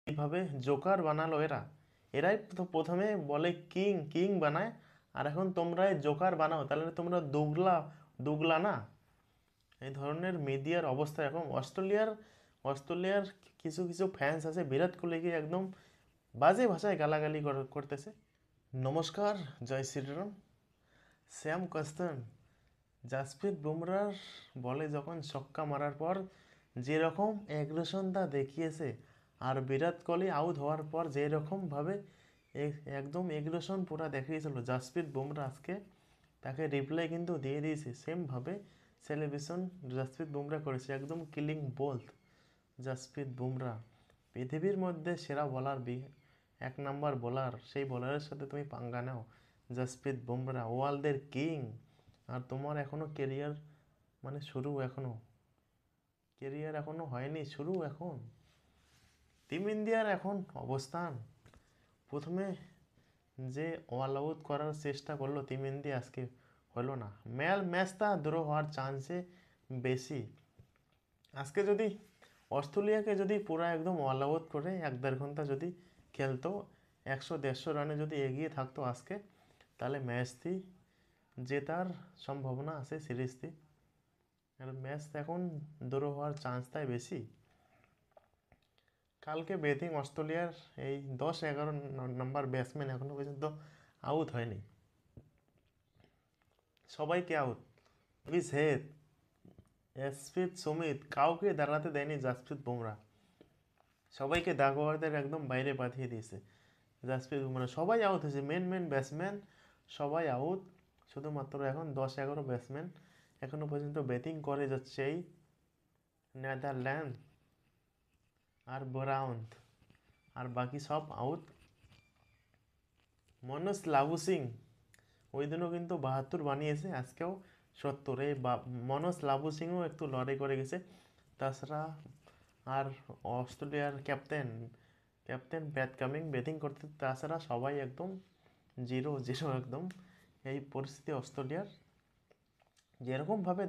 এইভাবে জোকার বানালো এরাই তো প্রথমে বলে কিং কিং বানায়, আর এখন তোমরা জোকার বানাও, তাহলে তোমরা দুগলা দুগলা না। এই ধরনের মিডিয়ার অবস্থা এখন অস্ট্রেলিয়ার কিছু কিছু ফ্যান্স আছে বিরাট কোহলিকে একদম বাজে ভাষায় গালাগালি করতেছে। নমস্কার, জয় শ্রীরাম। শ্যাম কাস্তান জাসপ্রীত বুমরার বলে যখন ছক্কা মারার পর যেরকম অ্যাগ্রেশনটা দেখিয়েছে, আর বিরাট কোহলি আউট হওয়ার পর যেরকমভাবে একদম এগ্রেশন পুরা দেখিয়েছিল জাসপ্রীত বুমরা, আজকে তাকে রিপ্লাই কিন্তু দিয়ে দিয়েছে সেমভাবে সেলিব্রেশন জাসপ্রীত বুমরা করেছে, একদম কিলিং বোল্ট জাসপ্রীত বুমরা। পৃথিবীর মধ্যে সেরা বোলার, এক নাম্বার বোলার, সেই বোলারের সাথে তুমি পাঙ্গা নাও। জাসপ্রীত বুমরা ওয়ার্ল্ডের কিং, আর তোমার এখনও কেরিয়ার মানে শুরু, এখনও হয়নি শুরু। এখন টিম ইন্ডিয়ার এখন অবস্থান, প্রথমে যে অল আউট করার চেষ্টা করলো টিম ইন্ডিয়া, আজকে হলো না। ম্যাচটা ড্র হওয়ার চান্সে বেশি। আজকে যদি অস্ট্রেলিয়াকে যদি পুরো একদম অল আউট করে 1-1.5 ঘন্টা যদি খেলতো, 100-150 রানে যদি এগিয়ে থাকতো আজকে, তাহলে ম্যাচটি জেতার সম্ভাবনা আছে সিরিজটি। আর ম্যাচ এখন ড্র হওয়ার চান্সটাই বেশি। কালকে ব্যাটিং অস্ট্রেলিয়ার এই 10-11 নাম্বার ব্যাটসম্যান এখনও পর্যন্ত আউট হয়নি, সবাইকে আউট। উইস হেড, এসপ্রিত সুমিত, কাউকে দাঁড়াতে দেয়নি জাসপ্রীত বুমরা, সবাইকে দাগওয়ারদের একদম বাইরে পাঠিয়ে দিয়েছে জাসপ্রীত বুমরা। সবাই আউট হয়েছে, মেন ব্যাটসম্যান সবাই আউট, শুধুমাত্র এখন 10-11 ব্যাটসম্যান এখনও পর্যন্ত ব্যাটিং করে যাচ্ছে। এই নেদারল্যান্ড আর ব্রাউন, আর বাকি সব আউট। মনোজ লাবু সিং ওই দিনও কিন্তু 72 বানিয়েছে, আজকেও 70। এই মনোজ লাবু সিংও একটু লড়াই করে গেছে। তাছাড়া আর অস্ট্রেলিয়ার ক্যাপ্টেন প্যাট কামিং ব্যাটিং করতে, তাছাড়া সবাই একদম 0-0 একদম। এই পরিস্থিতি অস্ট্রেলিয়ার, যেরকমভাবে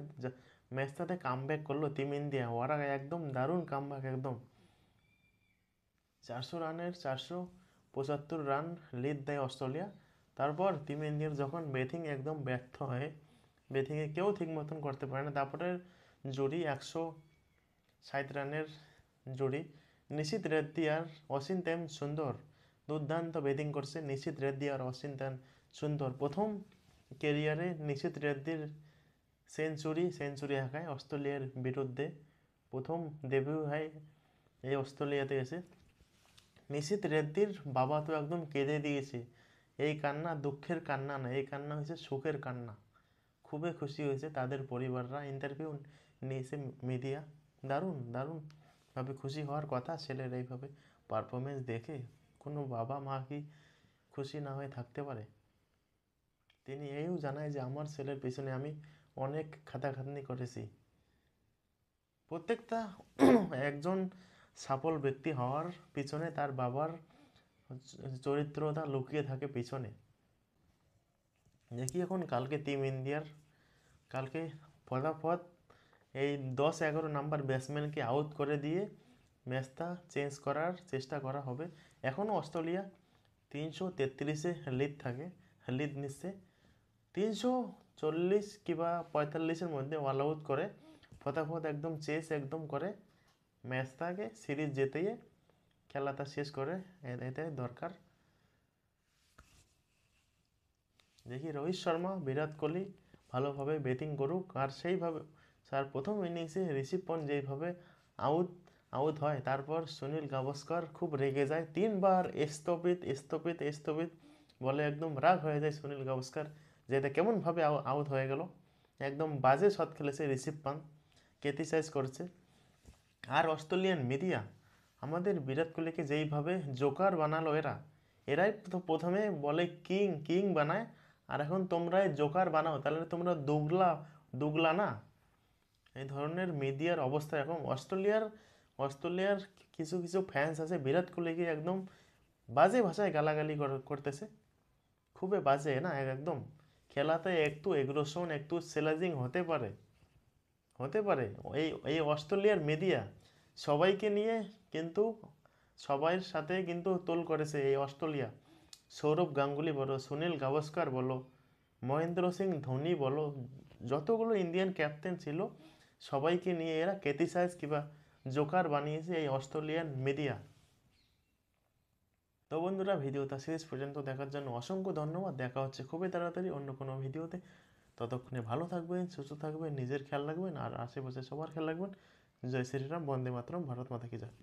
ম্যাচটাতে কামব্যাক করলো টিম ইন্ডিয়া, ওরা একদম দারুণ কামব্যাক একদম। 400 রানের 475 রান লিড দেয় অস্ট্রেলিয়া। তারপর টিম ইন্ডিয়ার যখন ব্যাটিং একদম ব্যর্থ হয়, ব্যাটিংয়ে কেউ ঠিক মতন করতে পারে না, তারপরে জুড়ি 160 রানের জুড়ি নিশিত রেড্ডি আর অচিন্তেন সুন্দর, দুর্দান্ত ব্যাটিং করছে নিশিত রেড্ডি আর অচিন্তেন সুন্দর। প্রথম কেরিয়ারে নিশিত রেড্ডির সেঞ্চুরি হাঁকায় অস্ট্রেলিয়ার বিরুদ্ধে, প্রথম ডেবিউ হয় এই অস্ট্রেলিয়াতে এসে। নিশিত রেড্ডির বাবা তো একদম কেঁদে দিয়েছে, এই কান্না দুঃখের কান্না না, এই কান্না হয়েছে সুখের কান্না। খুবই খুশি হয়েছে তাদের পরিবাররা, ইন্টারভিউ নিয়েছে মিডিয়া। দারুণভাবে খুশি হওয়ার কথা ছেলের এইভাবে পারফরমেন্স দেখে। কোনো বাবা মা কি খুশি না হয়ে থাকতে পারে? তিনি এইও জানায় যে আমার ছেলের পিছনে আমি অনেক খাটাখাটনি করেছি। প্রত্যেকটা একজন সফল ব্যক্তি হওয়ার পিছনে তার বাবার চরিত্রটা লুকিয়ে থাকে পিছনে। দেখি এখন কালকে টিম ইন্ডিয়ার, কালকে ফটাফট এই 10-11 নাম্বার ব্যাটসম্যানকে আউট করে দিয়ে ম্যাচটা চেঞ্জ করার চেষ্টা করা হবে। এখনও অস্ট্রেলিয়া 333-এ লিড নিচ্ছে। 340 কিংবা 45-এর মধ্যে অল আউট করে ফটাফট একদম চেস একদম করে ম্যাচটাকে সিরিজ জিতিয়ে খেলাটা শেষ করে এটাই দরকার। দেখি রোহিত শর্মা, বিরাট কোহলি ভালোভাবে ব্যাটিং করুক, আর সেইভাবে স্যার প্রথম ইনিংসে ঋষভ পন্থ যেইভাবে আউট আউট হয়, তারপর সুনীল গাভাস্কর খুব রেগে যায়, 3বার স্থপিত বলে একদম রাগ হয়ে যায় সুনীল গাভাস্কর, যে এটা কেমনভাবে আউট হয়ে গেল। একদম বাজে শট খেলেছে ঋষভ পন্থ, ক্রিটিসাইজ করছে। আর অস্ট্রেলিয়ান মিডিয়া আমাদের বিরাট কোহলিকে যেইভাবে জোকার বানালো এরাই তো প্রথমে বলে কিং কিং বানায়, আর এখন তোমরা জোকার বানাও, তাহলে তোমরা দুগলা না। এই ধরনের মিডিয়ার অবস্থা এখন অস্ট্রেলিয়ার কিছু কিছু ফ্যান্স আছে বিরাট কোহলিকে একদম বাজে ভাষায় গালাগালি করতেছে। খুবই বাজে না একদম। খেলাতে একটু এগ্রেশন একটু সেলাজিং হতে পারে। এই এই অস্ট্রেলিয়ার মিডিয়া সবাইকে নিয়ে কিন্তু সবাইয়ের সাথে কিন্তু তোল করেছে এই অস্ট্রেলিয়া। সৌরভ গাঙ্গুলি বলো, সুনীল গাভাস্কার বলো, মহেন্দ্র সিং ধোনি বলো, যতগুলো ইন্ডিয়ান ক্যাপ্টেন ছিল সবাইকে নিয়ে এরা ক্রিটিসাইজ কিংবা জোকার বানিয়েছে এই অস্ট্রেলিয়ান মিডিয়া। তো বন্ধুরা, ভিডিওটা শেষ পর্যন্ত দেখার জন্য অসংখ্য ধন্যবাদ। দেখা হচ্ছে খুবই তাড়াতাড়ি অন্য কোনো ভিডিওতে। ততক্ষণে ভালো থাকবেন, সুস্থ থাকবেন, নিজের খেয়াল রাখবেন আর আশেপাশে সবার খেয়াল রাখবেন। জয় শ্রীরাম, বন্দে মাতরম, ভারত মাতা কি জয়।